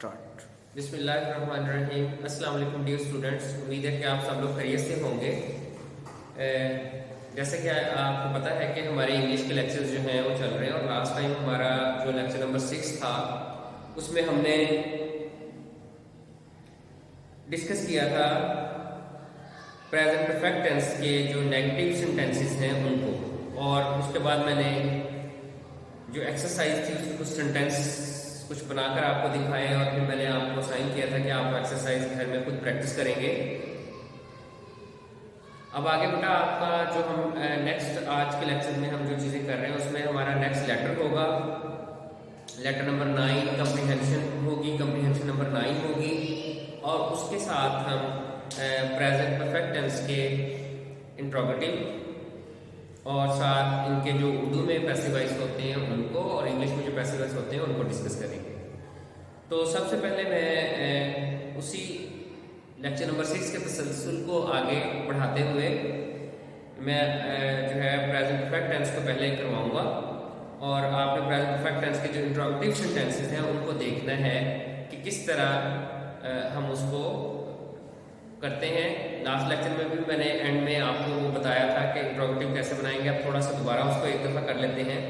Start. बिस्मिल्लाहिर्रहमानिर्रहीम। अस्सलाम वालेकुम डियर स्टूडेंट्स, उम्मीद है कि आप सब लोग खैरियत से होंगे। जैसे कि आपको पता है कि हमारे इंग्लिश के लेक्चर्स जो हैं वो चल रहे हैं और लास्ट टाइम हमारा जो लेक्चर नंबर 6 था उसमें हमने डिस्कस किया था प्रेजेंट परफेक्ट टेंस के जो नेगेटिव सेंटेंसेस हैं उनको, और उसके बाद मैंने जो एक्सरसाइज थी उसके कुछ सेंटेंस कुछ बनाकर आपको दिखाए और फिर मैंने आपको साइन किया था कि आप एक्सरसाइज घर में खुद प्रैक्टिस करेंगे। अब आगे बेटा आपका जो हम नेक्स्ट आज के लेक्चर में हम जो चीज़ें कर रहे हैं उसमें हमारा नेक्स्ट लेटर होगा, लेटर नंबर 9 कंप्रीहेंशन होगी, कंप्रीहेंशन नंबर 9 होगी, और उसके साथ हम प्रेजेंट परफेक्ट टेंस के इंट्रोगेटिव और साथ इनके जो उर्दू में पैसिव वॉइस होते हैं उनको और इंग्लिश में जो पैसिव वॉइस होते हैं उनको डिस्कस करेंगे। तो सबसे पहले मैं उसी लेक्चर नंबर 6 के तसलसल को आगे बढ़ाते हुए मैं जो है प्रेजेंट परफेक्ट टेंस को पहले करवाऊंगा, और आपने प्रेजेंट परफेक्ट टेंस के जो इंट्रोगेटिव सेंटेंसेस हैं उनको देखना है कि किस तरह हम उसको करते हैं। लास्ट लेक्चर में भी मैंने एंड में आपको वो बताया था कि इंट्रोगेटिव कैसे बनाएंगे। अब थोड़ा सा दोबारा उसको एक दफ़ा कर लेते हैं।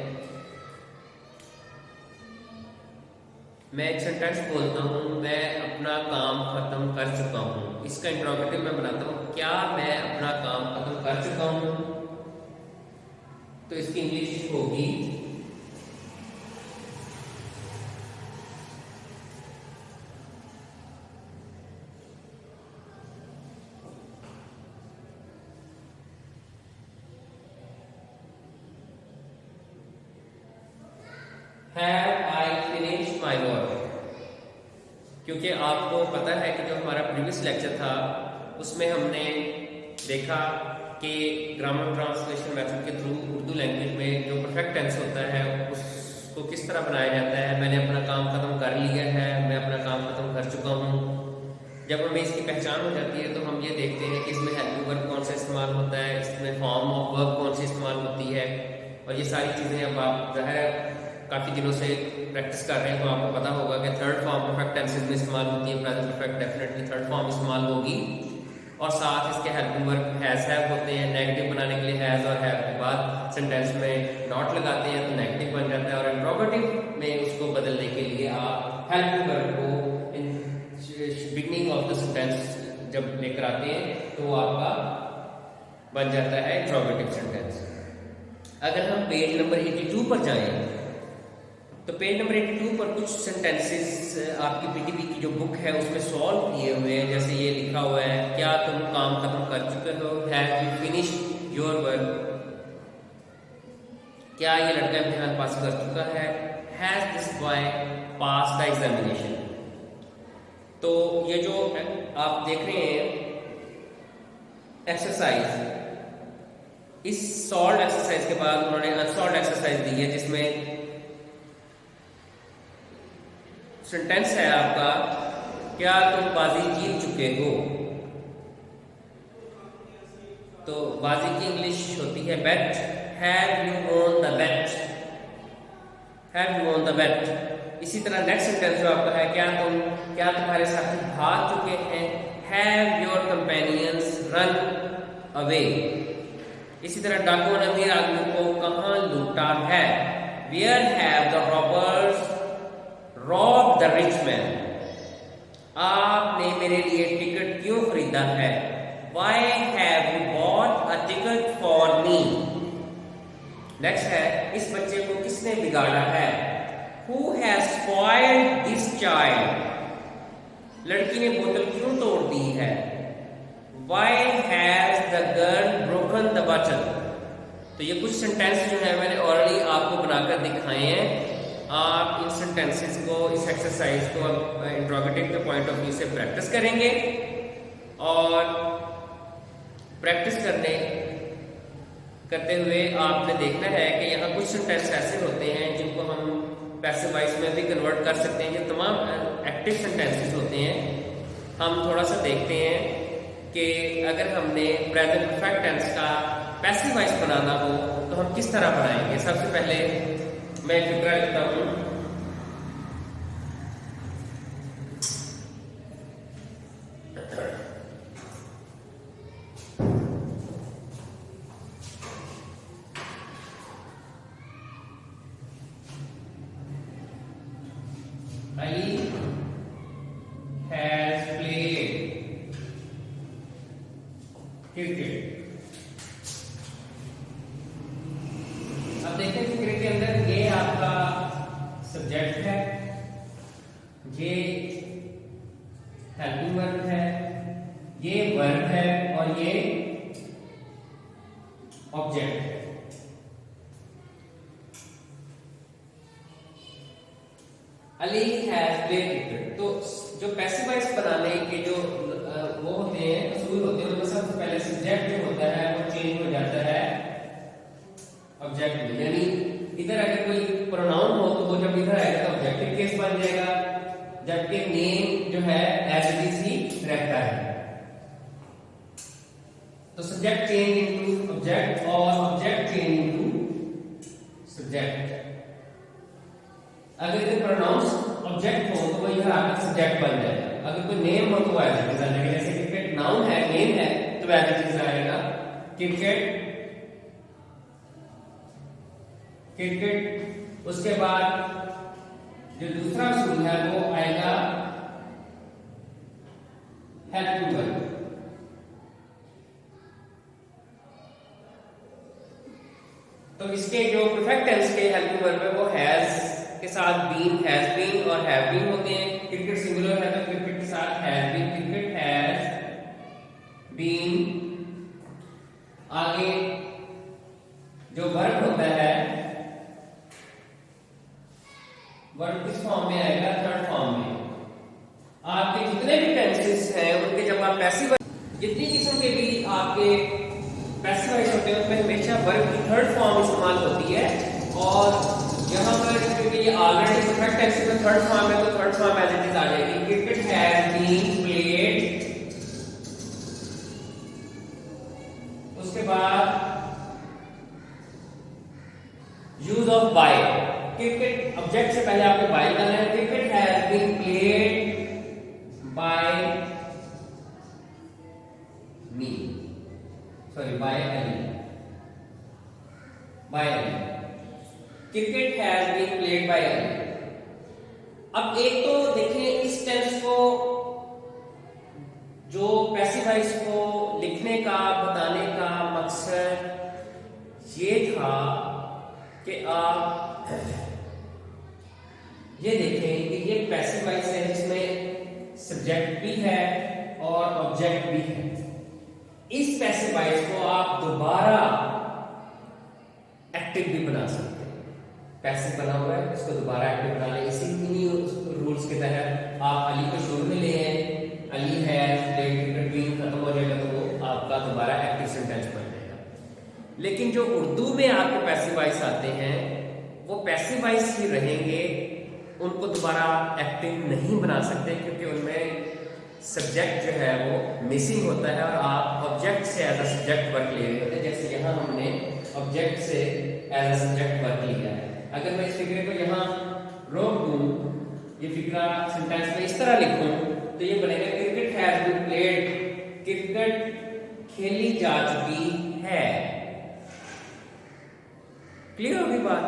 मैं एक सेंटेंस बोलता हूँ, मैं अपना काम खत्म कर चुका हूँ। इसका इंट्रोगेटिव मैं बनाता हूँ, क्या मैं अपना काम खत्म कर चुका हूँ? तो इसकी इंग्लिश होगी Have I finished my work? क्योंकि आपको पता है कि जो हमारा प्रीवियस लेक्चर था उसमें हमने देखा कि ग्रामर ट्रांसलेशन मेथड के थ्रू उर्दू लैंग्वेज में जो परफेक्ट टेंस होता है उसको किस तरह बनाया जाता है। मैंने अपना काम खत्म कर लिया है, मैं अपना काम खत्म कर चुका हूँ। जब हमें इसकी पहचान हो जाती है तो हम ये देखते हैं कि इसमें हेल्पिंग वर्ब कौन सा इस्तेमाल होता है, इसमें फॉर्म ऑफ वर्ब कौन सी इस्तेमाल होती है, और ये सारी चीज़ें अब आप जो है काफ़ी दिनों से प्रैक्टिस कर रहे हैं तो आपको पता होगा कि थर्ड फॉर्म परफेक्ट टेंसेस में इस्तेमाल होती है। Present perfect definitely third form इस्तेमाल होगी, और साथ इसके हेल्पिंग वर्ब हैज़ हैव होते हैं। नेगेटिव बनाने के लिए हैज़ और हैव के बाद सेंटेंस में नॉट लगाते हैं तो नेगेटिव बन जाता है, और इंट्रोगेटिव में उसको बदलने के लिए आप हेल्पिंग वर्ब को बिगनिंग ऑफ द सेंटेंस जब लेकर आते हैं तो वो आपका बन जाता है इंट्रोगेटिव सेंटेंस। अगर हम पेज नंबर 82 पर जाएं तो पेज नंबर 82 पर कुछ सेंटेंसेस आपकी पीटीपी की जो बुक है उसमें सॉल्व किए हुए हैं। जैसे ये लिखा हुआ है, क्या तुम काम खत्म कर चुके हो? Have you finished your work? क्या ये लड़का इम्तिहान पास कर चुका है? Has this boy pass the examination? तो ये जो आप देख रहे हैं एक्सरसाइज, इस सॉल्व एक्सरसाइज के बाद उन्होंने अनसॉल्व एक्सरसाइज दी है जिसमें सेंटेंस है आपका, क्या तुम बाजी जीत चुके हो? तो बाजी की इंग्लिश होती है bet. Have you won the bet? Have you won the bet? इसी तरह नेक्स्ट सेंटेंस जो आपका है, क्या तुम्हारे साथी भाग चुके हैं? Have your companions run away? इसी तरह डाकुओं ने अमीर आदमी को कहां लूटा है? Where have the robbers rob the rich man? आपने मेरे लिए टिकट क्यों खरीदा है? Why have you bought a ticket for me? Next है, इस बच्चे को किसने बिगाड़ा है? Who has spoiled this child? लड़की ने बोतल क्यों तोड़ दी है? Why has the girl broken the bottle? तो ये कुछ सेंटेंस जो है मैंने ऑलरेडी आपको बनाकर दिखाए हैं। आप इन सेंटेंसेस को, इस एक्सरसाइज को इंट्रोगेटिव के पॉइंट ऑफ व्यू से प्रैक्टिस करेंगे, और प्रैक्टिस करते हुए आपने देखना है कि यहाँ कुछ सेंटेंस ऐसे होते हैं जिनको हम पैसिव वॉइस में भी कन्वर्ट कर सकते हैं। ये तमाम एक्टिव सेंटेंसेस होते हैं। हम थोड़ा सा देखते हैं कि अगर हमने प्रेजेंट परफेक्ट टेंस का पैसिव वॉइस बनाना हो तो हम किस तरह बनाएंगे। सबसे पहले मैं फिक्रा लिखता हूं, क्रिकेट। अब देखें फिक्रे के अंदर ये आपका सब्जेक्ट है, ये हेल्पिंग वर्ब है, ये वर्ब है और ये ऑब्जेक्ट है। Ali has played cricket. तो जो पैसिव वॉइस बनाने के जो वो होते हैं, असूल होते हैं, उनमें सबसे पहले सब्जेक्ट जो होता है वो चेंज हो जाता है ऑब्जेक्ट में। यानी इधर अगर कोई प्रोनाउन हो तो वो जब इधर आएगा तो ऑब्जेक्टिव केस बन जाएगा, जबकि नेम जो है एज इट इज ही रहता है। तो सब्जेक्ट चेंज इनटू ऑब्जेक्ट और ऑब्जेक्ट चेंज इनटू सब्जेक्ट। अगर इधर प्रोनाउंस ऑब्जेक्ट हो तो वो इधर आकर सब्जेक्ट बन जाएगा। अगर कोई नेम हो तो वो एज इट इज आ जाएगा। जैसे क्रिकेट नाउन है, नेम है, तो एज इट इज आएगा क्रिकेट क्रिकेट। उसके बाद जो दूसरा असूल है वो आएगा हेल्पिंग वर्ब। तो इसके जो परफेक्ट टेंस के हेल्पिंग वर्ब है वो हैज के साथ बीन, हैज बीन और हैव बीन होते हैं। क्रिकेट सिंगुलर है तो क्रिकेट के साथ has been, cricket has been. आगे जो वर्ब होता है, वर्ब किस फॉर्म में आएगा? थर्ड फॉर्म में। आपके जितने भी टेंसेस हैं उनके जब आप पैसिव, जितनी किस्म के भी आपके पैसिव वॉइस होते हैं उनमें हमेशा वर्ब की थर्ड फॉर्म इस्तेमाल होती है। और यहाँ पर क्योंकि ये ऑलरेडी परफेक्ट टेंस में थर्ड फॉर्म है तो third form as it is आ जाएगी। Cricket has been played. उसके बाद use of by. Cricket object से पहले आपको बाय करना है। Cricket has been played by me, sorry by Ali, by Ali. Cricket has been played by Ali. अब एक तो देखें इस टेंस को, जो पैसिव वॉइस को लिखने का, बताने का मकसद ये था कि आप ये देखें कि ये पैसिव वॉइस है जिसमें सब्जेक्ट भी है और ऑब्जेक्ट भी है। इस पैसिव वॉइस को आप दोबारा एक्टिव भी बना सकते हैं। पैसिव बना हुआ है, इसको दोबारा एक्टिव बना ले। इसी इन्हीं रूल्स के तहत आप अली को शुरू में ले आए, अली है क्रिकेट बीन खत्म हो जाएगा तो वो आपका दोबारा एक्टिव सेंटेंस बन जाएगा। लेकिन जो उर्दू में आपके पैसिव वॉइस आते हैं वो पैसिव वॉइस ही रहेंगे, उनको दोबारा एक्टिव नहीं बना सकते क्योंकि उनमें सब्जेक्ट जो है वो मिसिंग होता है और आप ऑब्जेक्ट से एज अ सब्जेक्ट वर्क ले रहे होते हैं। जैसे यहाँ हमने ऑब्जेक्ट से एज अ सब्जेक्ट वर्क लिया है। अगर मैं इस फिक्रे को यहाँ रोक दूं, ये फिक्रा सेंटेंस में इस तरह लिखूं तो ये बनेगा cricket has been played, cricket खेली जा चुकी है। क्लियर होगी बात?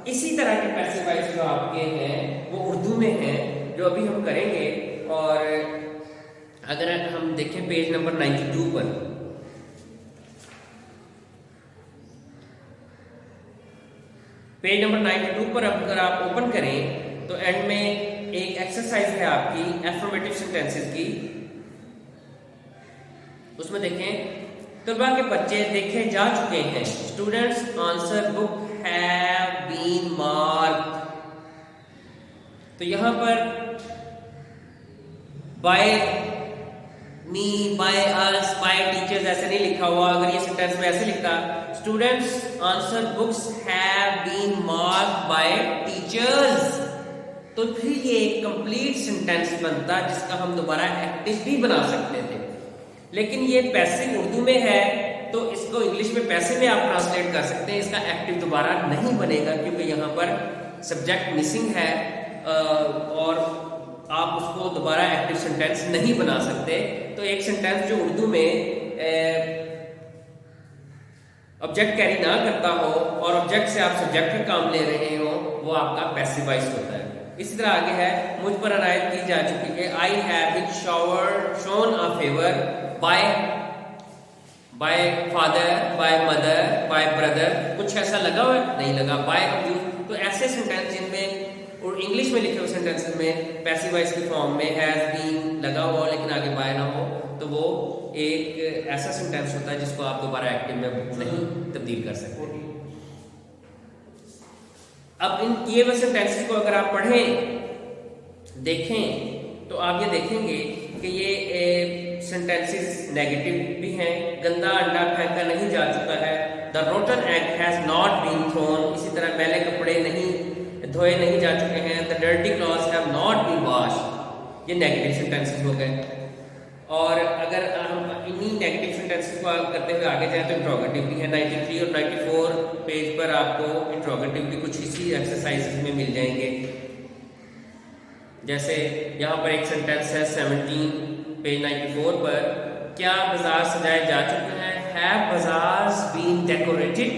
इसी तरह के पैसिव वॉइस जो आपके हैं वो उर्दू में हैं, जो अभी हम करेंगे। और अगर हम देखें पेज नंबर 92 पर, पेज नंबर 92 पर अगर आप ओपन करें तो एंड में एक एक्सरसाइज है आपकी एफर्मेटिव सेंटेंसेस की। उसमें देखें तलबा के बच्चे देखे जा चुके हैं। Students answer book have been marked. तो यहां पर by me, by us, by teachers ऐसे नहीं लिखा हुआ। अगर ये सेंटेंस में ऐसे लिखता students answer books have been marked by teachers, तो फिर ये एक कंप्लीट सेंटेंस बनता जिसका हम दोबारा एक्टिव भी बना सकते थे। लेकिन ये पैसिव उर्दू में है तो इसको इंग्लिश में पैसिव में आप ट्रांसलेट कर सकते हैं। इसका एक्टिव दोबारा नहीं बनेगा क्योंकि यहाँ पर सब्जेक्ट मिसिंग है और आप उसको दोबारा एक्टिव सेंटेंस नहीं बना सकते। तो एक सेंटेंस जो उर्दू में ऑब्जेक्ट कैरी ना करता हो और ऑब्जेक्ट से आप सब्जेक्ट का काम ले रहे हो वो आपका पैसिव वॉइस होता है। इसी तरह आगे है मुझ पर अनायत की जा चुकी है। I have been shown a favour by by father, by mother, by brother, कुछ ऐसा लगा हुआ है? नहीं लगा। बाय अब्यूज, तो ऐसे सेंटेंस जिनमें और इंग्लिश में लिखे हुए सेंटेंसेस में पैसिव वॉइस की फॉर्म में हैज बीन लगा हुआ लेकिन आगे बाय ना हो, तो वो एक ऐसा सेंटेंस होता है जिसको आप दोबारा एक्टिव में नहीं तब्दील कर सकते। अब इन किए हुए सेंटेंसेस को अगर आप पढ़ें, देखें, तो आप ये देखेंगे कि ये सेंटेंसेस नेगेटिव भी हैं। गंदा अंडा फेंका नहीं जा चुका है, the rotten egg has not been thrown, इसी तरह मैले कपड़े नहीं धोए नहीं जा चुके हैं, the dirty clothes have not been wash, ये नेगेटिव सेंटेंसेस हो गए। और अगर हम इन्हीं नेगेटिव सेंटेंसेस को करते हुए आगे जाएं तो इंट्रोगेटिव भी है। 93 और 94 पेज पर आपको इंट्रोगेटिव भी कुछ इसी एक्सरसाइज में मिल जाएंगे। जैसे यहाँ पर एक सेंटेंस है 17 पेज 94 पर, क्या बाजार सजाए जा चुके हैं? Have bazaars been decorated,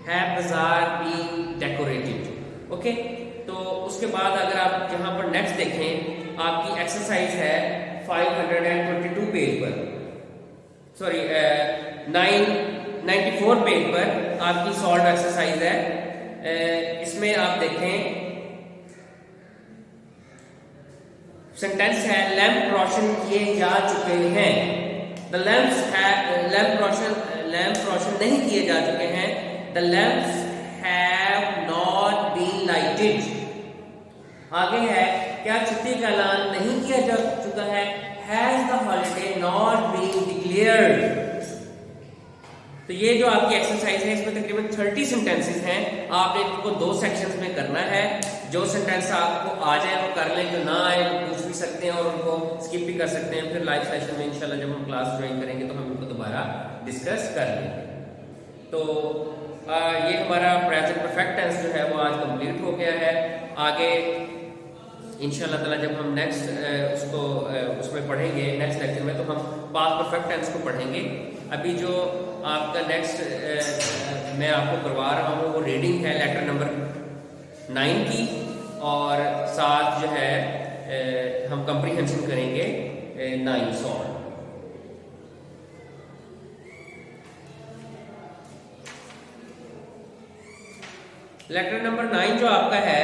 have bazaar been decorated. Okay, तो उसके बाद अगर आप यहाँ पर नेक्स्ट देखें, आपकी एक्सरसाइज है 522 पेज पर, सॉरी 994 पेज पर आपकी सॉल्व एक्सरसाइज है। इसमें आप देखें सेंटेंस है लैंप रोशन किए जा चुके हैं, द लैंप रोशन नहीं किए जा चुके हैं, the lamps have not been lighted. आगे है क्या छुट्टी का ऐलान नहीं किया जा चुका है, has the holiday not been declared. तो ये जो आपकी एक्सरसाइज है इसमें तकरीबन 30 सेंटेंसेस हैं। आपने इनको 2 सेक्शंस में करना है। जो सेंटेंस आपको आ जाए वो कर लें, जो ना आए वो पूछ भी सकते हैं और उनको स्किप भी कर सकते हैं। फिर लाइव सेशन में इंशाल्लाह जब हम क्लास ज्वाइन करेंगे तो हम इनको दोबारा डिस्कस कर लेंगे। तो ये हमारा प्रेजेंट परफेक्ट टेंस जो है वो आज कंप्लीट हो गया है। आगे इंशाल्लाह ताला जब हम नेक्स्ट उसमें पढ़ेंगे नेक्स्ट लेक्चर में, तो हम पास्ट परफेक्ट टेंस को पढ़ेंगे। अभी जो आपका नेक्स्ट मैं आपको करवा रहा हूँ वो रीडिंग है लेटर नंबर 9 की, और साथ जो है हम कंप्रीहेंशन करेंगे 9 सॉल्व। लेटर नंबर 9 जो आपका है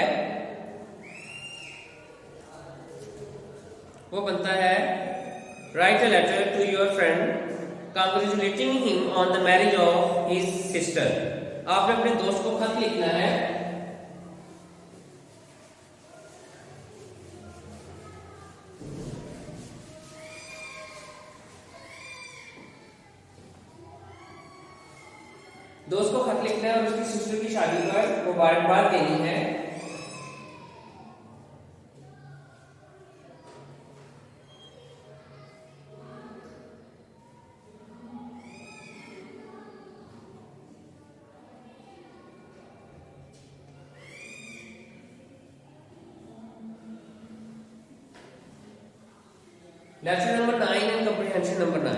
वो बनता है write a letter to your friend congratulating him on the marriage of his sister। आपने अपने दोस्त को खत लिखना है और उसकी सिस्टर की शादी पर मुबारकबाद देनी है। Lesson number 9 and comprehension number 9।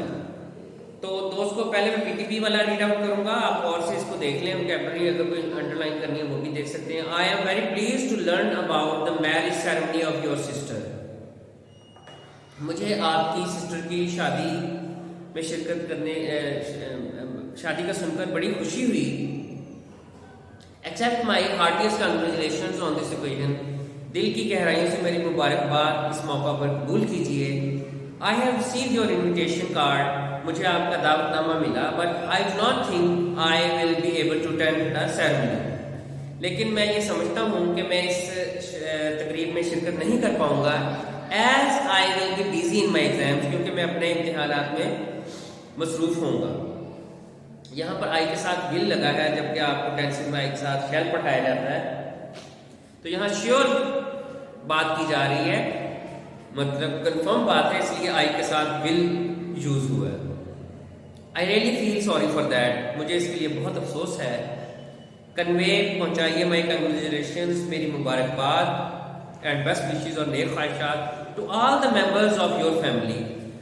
तो दोस्त को पहले मैं पीटीपी वाला रीड आउट करूंगा, आप और से इसको देख लें, वोकैबुलरी अगर कोई अंडरलाइन करनी है वो भी देख सकते हैं। I am very please to learn about the marriage ceremony of your sister. मुझे आपकी सिस्टर की शादी में शिरकत करने शादी का सुनकर बड़ी खुशी हुई। Accept my heartiest congratulations on this occasion. दिल की गहराइयों से मेरी मुबारकबाद इस मौका पर कबूल कीजिए। I have received your invitation card. मुझे आपका दावतनामा मिला, but I do not think I will be able to attend the ceremony. लेकिन मैं ये समझता हूँ कि मैं इस तकरीब में शिरकत नहीं कर पाऊंगा। As I will be busy in my exams, क्योंकि मैं अपने इम्तिहानात में मसरूफ होऊंगा। यहाँ पर आई के साथ विल लगा है, जबकि आपको टेंशन में आई के साथ शैल पढ़ाया जाता है। तो यहाँ श्योर बात की जा रही है, मतलब कंफर्म बात है, इसलिए आई के साथ विल यूज हुआ है। I really feel sorry for that. मुझे इसके लिए बहुत अफसोस है। कन्वे पहुंचाइए माई कंग्रेचुलेशंस, मेरी मुबारकबाद एंड बेस्ट विशेस और नेक ख्वाहिशात to all the members of your family.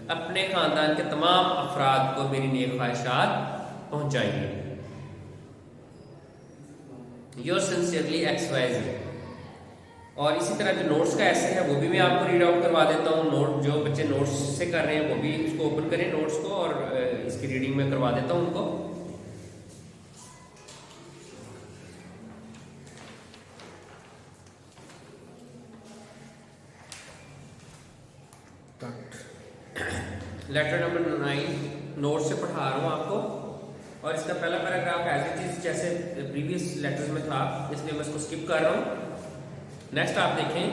अपने खानदान के तमाम अफराद को मेरी नेक ख्वाहिशात पहुंचाइए। Your sincerely XYZ। और इसी तरह जो नोट्स का ऐसे है वो भी मैं आपको रीड आउट करवा देता हूँ। नोट जो बच्चे नोट्स से कर रहे हैं वो भी इसको ओपन करें नोट्स को, और इसकी रीडिंग में करवा देता हूँ उनको। लेटर नंबर 9 नोट से पढ़ा रहा हूँ आपको, और इसका पहला पैराग्राफ एज इट इज जैसे प्रीवियस लेटर्स में था, इसलिए मैं इसको स्किप कर रहा हूँ। नेक्स्ट आप देखें,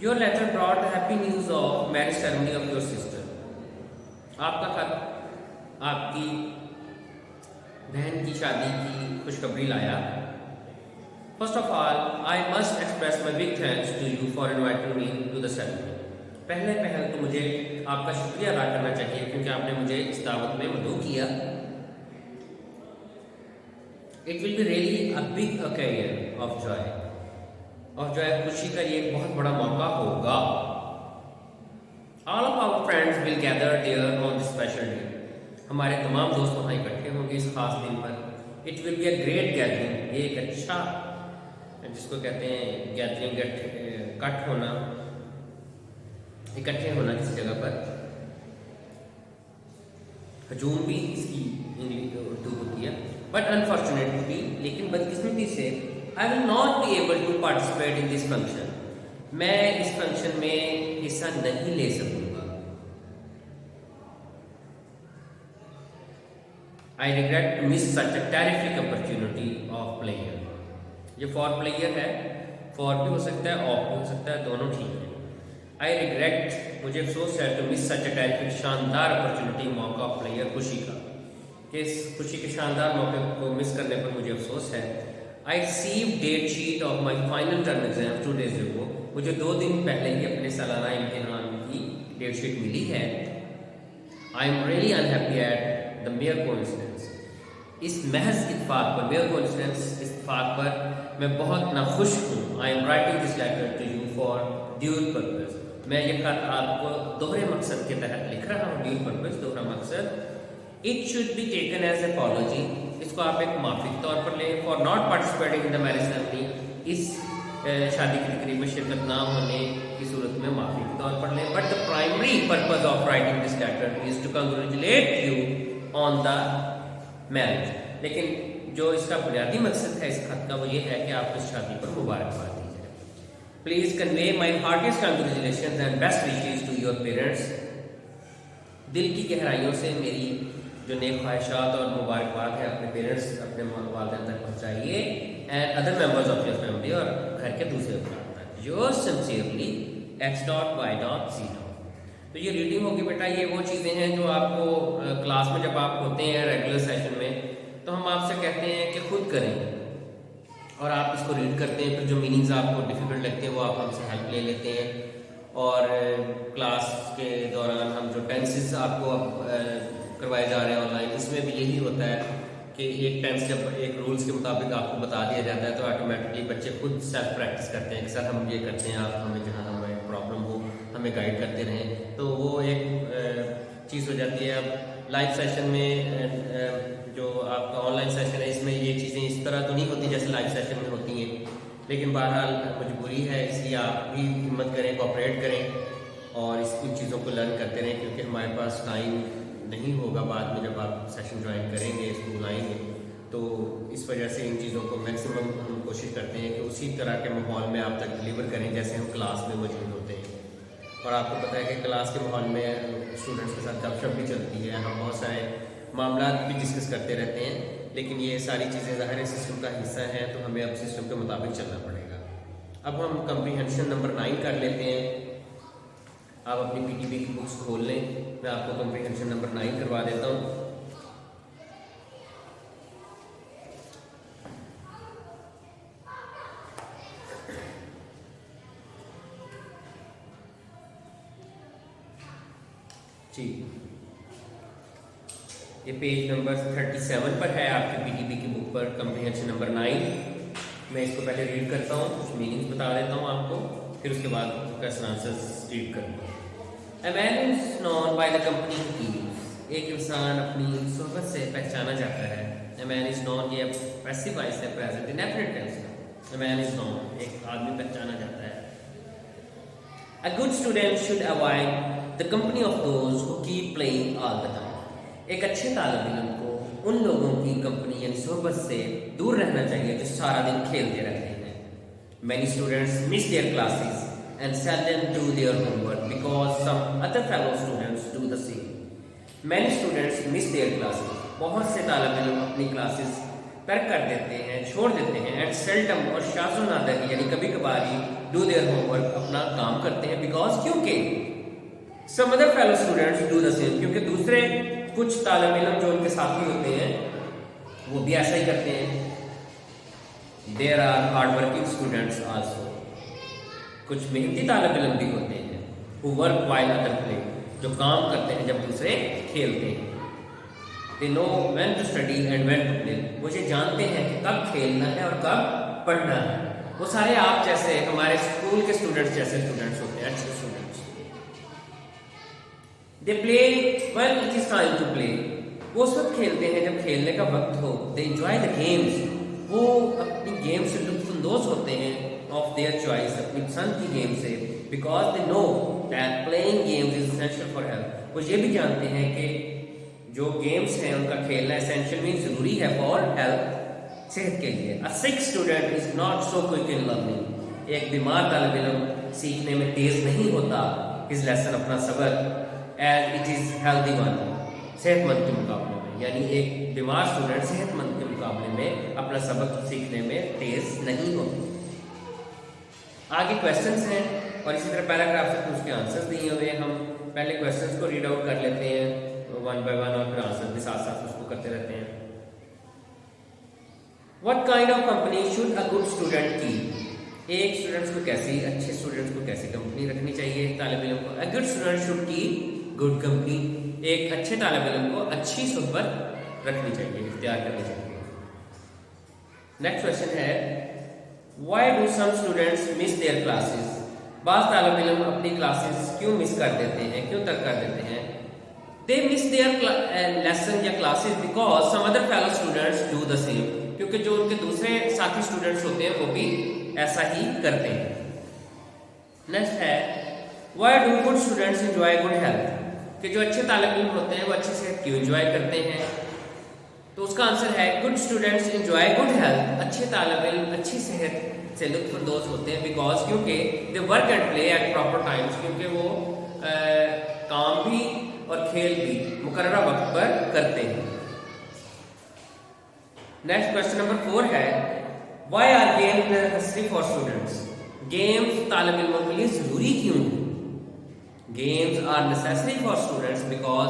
your letter brought the happy news of marriage ceremony of your sister. आपका खत आपकी बहन की शादी की खुशखबरी लाया। First of all I must express my big thanks to you for inviting me to the ceremony. पहले तो मुझे आपका शुक्रिया अदा करना चाहिए क्योंकि आपने मुझे इस दावत में मदऊ किया। It will be really a big occasion of joy. खुशी का ये एक बहुत बड़ा मौका होगा। All of our friends will gather there on this special day. हमारे तमाम दोस्त वहाँ इकट्ठे होंगे इस खास दिन पर। It will be a great gathering. ये एक अच्छा, जिसको कहते हैं गैदरिंग, कट होना, इकट्ठे होना किसी जगह पर। हजूम भी इसकी इंग्लिश उर्दू होती है। बट अनफॉर्चुनेटली, लेकिन बदकिस्मती से, I will not be able to participate in this function. मैं इस फंक्शन में हिस्सा नहीं ले सकूंगा। I regret to miss such a terrific opportunity of player. ये फॉर प्लेयर है, फॉर भी हो सकता है, ऑफ भी हो सकता है, दोनों ठीक है। आई रिग्रेट, मुझे अफसोस है, to miss such a terrific, शानदार अपॉर्चुनिटी, मौका ऑफ प्लेयर, खुशी का, कि इस खुशी के शानदार मौके को मिस करने पर मुझे अफसोस है। I receive date sheet of my final term exam 2 days ago। मुझे 2 दिन पहले ही अपने सालाना इम्तिहान की डेट शीट मिली है। I am really unhappy at the mayor coincidence. इस महज इत्तेफाक पर, मेयर कोइंसिडेंस इत्तेफाक पर मैं बहुत नाखुश हूँ। I am writing this letter to you for dual purpose. मैं ये खत आपको दोहरे मकसद के तहत लिख रहा हूँ। ड्यूल पर्पज, दोहरा मकसद। It should be taken as apology. इसको आप एक माफी के तौर पर लें। For not participating in the marriage ceremony. इस शादी की तकरीब में शिरकत ना होने की सूरत में माफी के तौर पर लें। But the primary purpose of writing this letter is to congratulate you on the marriage. लेकिन जो इसका बुनियादी मकसद है इस खत का, वो ये है कि आपको इस शादी पर मुबारकबाद दी जाए। Please convey my heartiest congratulation and best wishes to your parents. दिल की गहराइयों से मेरी जो नेक ख्वाहिशात और मुबारकबाद है अपने पेरेंट्स, अपने वालिदैन तक पहुँचाइए। And other members of your family, और घर के दूसरे अफराद तक। Yours sincerely X.Y.C. तो ये रीडिंग होगी बेटा। ये वो चीज़ें हैं जो आपको क्लास में जब आप होते हैं रेगुलर सेशन में, तो हम आपसे कहते हैं कि खुद करें, और आप इसको रीड करते हैं। फिर जो मीनिंग्स आपको डिफ़िकल्ट लगते हैं वो आप हमसे हेल्प ले लेते हैं। और क्लास के दौरान हम जो टेंसेस आपको करवाए जा रहे हैं ऑनलाइन, इसमें भी यही होता है कि एक टेंस जब एक रूल्स के मुताबिक आपको बता दिया जाता है तो ऑटोमेटिकली बच्चे खुद सेल्फ प्रैक्टिस करते हैं कि सर हम ये करते हैं, आप हमें जहाँ हमें प्रॉब्लम हो हमें गाइड करते रहें। तो वो एक चीज़ हो जाती है। अब लाइव सेशन में जो आपका ऑनलाइन सेशन है, इसमें ये चीज़ें इस तरह तो नहीं होती जैसे लाइव सेशन में होती हैं, लेकिन बहरहाल मजबूरी है, इसलिए आप भी हिम्मत करें, कोऑपरेट करें और इन चीज़ों को लर्न करते रहें, क्योंकि हमारे पास टाइम नहीं होगा बाद में जब आप सेशन ज्वाइन करेंगे, स्कूल आएंगे। तो इस वजह से इन चीज़ों को मैक्सिमम हम कोशिश करते हैं कि उसी तरह के माहौल में आप तक डिलीवर करें जैसे हम क्लास में मौजूद होते हैं। और आपको पता है कि क्लास के माहौल में स्टूडेंट्स के साथ गपशप भी चलती है, हम बहुत सारे मामला भी डिस्कस करते रहते हैं, लेकिन ये सारी चीज़ें ज़ाहिर सिस्टम का हिस्सा हैं, तो हमें अब सिस्टम के मुताबिक चलना पड़ेगा। अब हम कंप्रीहेंशन नंबर 9 कर लेते हैं। आप अपनी पीटीबी की बुक्स खोल लें, मैं आपको कंप्रीहेंशन नंबर 9 करवा देता हूँ। जी, ये पेज नंबर 37 पर है आपकी पीटीबी की बुक पर, कंप्रीहेंशन नंबर 9। मैं इसको पहले रीड करता हूँ, कुछ मीनिंग्स बता देता हूँ आपको, फिर उसके बाद क्वेश्चन आंसर्स रीड करूँगा। A man is known by the company he keeps. एक इंसान अपनी सोहबत से पहचाना जाता है। A man is known, ये पैसिव वॉइस है, प्रेजेंट इंडेफिनिट टेंस है। मैन इज नोन, एक आदमी पहचाना जाता है। A good student should avoid the company of those who keep playing all the time. एक अच्छे तालिब इल्म को उन लोगों की कंपनी यानी सोहबत से दूर रहना चाहिए जो सारा दिन खेलते रहते हैं। Many students miss their classes and seldom do their homework because some other fellow students do the same. Many students miss their classes. बहुत से तालिब इल्म अपनी क्लासेस तर्क कर देते हैं, छोड़ देते हैं। एंड सेल्डम और शाज़ो नादर यानी कभी कभार ही डू देयर होमवर्क अपना काम करते हैं बिकॉज क्योंकि some other fellow students do the same, क्योंकि दूसरे कुछ तालिब इल्म जो उनके साथी होते हैं वो भी ऐसा ही करते हैं। There are hard working students also, कुछ मेहनती तालिब इल्म भी होते हैं who work while other play, जो काम करते हैं जब दूसरे खेलते हैं। They know when to study and when to play. वो ये जानते हैं कि कब खेलना है और कब पढ़ना है। वो सारे आप जैसे हमारे स्कूल के स्टूडेंट्स जैसे स्टूडेंट्स होते हैं, अच्छे students. They play when it is time to play. वो उस वक्त खेलते हैं जब खेलने का वक्त हो। They enjoy the games. वो अपनी गेम से लुत्फानंदोज होते हैं of their choice, अपनी पसंद की गेम से, because they know that playing games is essential for health. वो ये भी जानते हैं कि जो गेम्स हैं उनका खेलना एसेंशियल मीन जरूरी है फॉर हेल्थ, सेहत के लिए। A sick student is not so quick in learning, एक बीमार तालिब इल्म सीखने में तेज नहीं होता हिज लेसन, अपना सबक, as it is healthy one, सेहतमंद के मुकाबले में। यानी एक बीमार स्टूडेंट सेहतमंद के मुकाबले में अपना सबक सीखने में तेज नहीं होता। आगे क्वेश्चंस हैं और इसी तरह पैराग्राफ से उसके आंसर्स दिए हुए हैं। हम पहले क्वेश्चंस को रीड आउट कर लेते हैं वन बाय वन और फिर आंसर भी साथ साथ उसको करते रहते हैं। What kind of company should a good student keep? एक स्टूडेंट्स को कैसी, अच्छे स्टूडेंट्स को कैसी कंपनी रखनी चाहिए तालिब इल्म को? A good student should keep good company. एक अच्छे तालिब इल्म को अच्छी सोहबत रखनी चाहिए, इख्तियार करनी चाहिए। नेक्स्ट क्वेश्चन है Why do some students miss their classes? बाज़ तालिब इल्म अपनी क्लासेस क्यों मिस कर देते हैं, क्यों तर्क कर देते हैं? They miss their lesson या classes because some other fellow students do the same. क्योंकि जो उनके दूसरे साथी स्टूडेंट्स होते हैं वो भी ऐसा ही करते हैं। नेक्स्ट है Why do good students enjoy good health? कि जो अच्छे तालिब इल्म होते हैं वो अच्छी सेहत क्यों एंजॉय करते हैं? तो उसका आंसर है good students enjoy good health. अच्छे तालिब इल्म अच्छी सेहत से लुत्फानंदोज होते हैं बिकॉज क्योंकि they work and play at proper times, क्योंकि वो काम भी और खेल भी मुकर्ररा वक्त पर करते हैं। नेक्स्ट क्वेश्चन नंबर 4 है Why are games necessary for students? Games तालिब इल्मों के लिए जरूरी क्यों है? Games are necessary for students because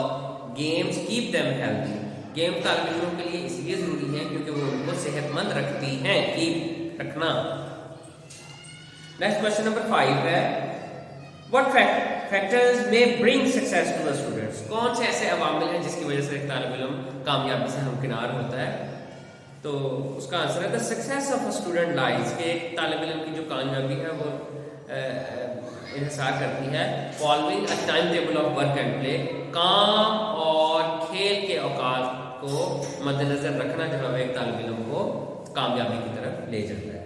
games keep them healthy. Game तालिब इल्मों के लिए इसलिए जरूरी है क्योंकि वो उनको सेहतमंद रखती हैं, कीप रखना। नेक्स्ट क्वेश्चन नंबर 5 है What factors may bring success to the students? कौन से ऐसे अवामिल हैं जिसकी वजह से एक तालिब इल्म कामयाबी से हमकिनार होता है? तो उसका आंसर है the success of a student lies, कि एक तालिब इल्म की जो कामयाबी है वो इन्हिसार करती है following a time table of work and play, काम और खेल के औकात को मद्देनजर रखना जो है एक तालिब इल्म को कामयाबी की तरफ ले जाता है।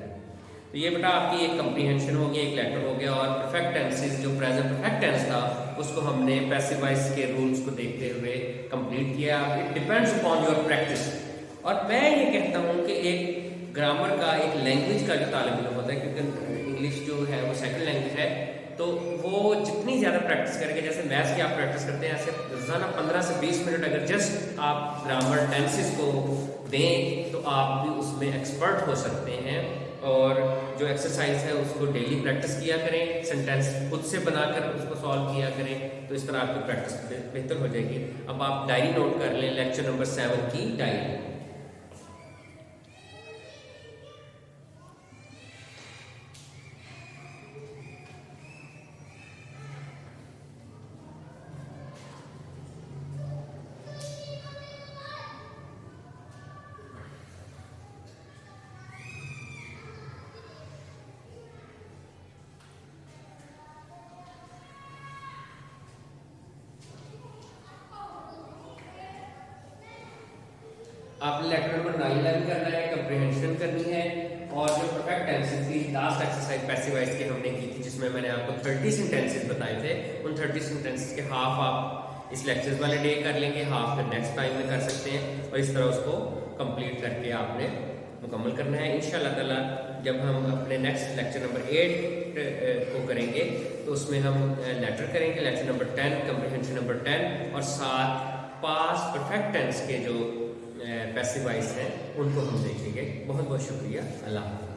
तो ये बेटा आपकी एक कंप्रीहेंशन हो गया, एक लेटर हो गया। और परफेक्ट टेंसेस जो प्रेजेंट परफेक्ट टेंस था उसको हमने पैसिव वॉइस के रूल्स को देखते हुए कंप्लीट किया। It depends upon your practice. और मैं ये कहता हूँ कि एक ग्रामर का, एक लैंग्वेज का जो तालिब इल्म होता है, क्योंकि इंग्लिश जो है वो सेकंड लैंग्वेज है, तो वो जितनी ज़्यादा प्रैक्टिस करेंगे, जैसे मैथ्स की आप प्रैक्टिस करते हैं, ऐसे रोजाना 15 से 20 मिनट अगर जस्ट आप ग्रामर टेंसेस को दें तो आप भी उसमें एक्सपर्ट हो सकते हैं। और जो एक्सरसाइज है उसको डेली प्रैक्टिस किया करें, सेंटेंस खुद से बनाकर उसको सॉल्व किया करें, तो इस तरह आपकी प्रैक्टिस बेहतर हो जाएगी। अब आप डायरी नोट कर लें, लेक्चर नंबर 7 की डायरी। आपने लेटर नंबर 9 लर्न करना है, कंप्रीहेंशन करनी है और जो परफेक्ट टेंसेस की लास्ट एक्सरसाइज पैसिव वॉइस की हमने की थी, जिसमें मैंने आपको 30 सेंटेंसेस बताए थे, उन 30 सेंटेंसेस के हाफ आप इस लेक्चर्स वाले डे कर लेंगे, हाफ फिर नेक्स्ट टाइम में कर सकते हैं, और इस तरह उसको कंप्लीट करके आपने मुकम्मल करना है। इंशाल्लाह ताला जब हम अपने नेक्स्ट लेक्चर नंबर 8 को करेंगे तो उसमें हम लेटर करेंगे, लेक्चर नंबर 10, कम्प्रीहेंशन नंबर 10, और साथ पास परफेक्ट टेंस के जो पैसिव वॉइस हैं उनको हम देखेंगे। बहुत बहुत शुक्रिया। अल्लाह हाफ़िज़।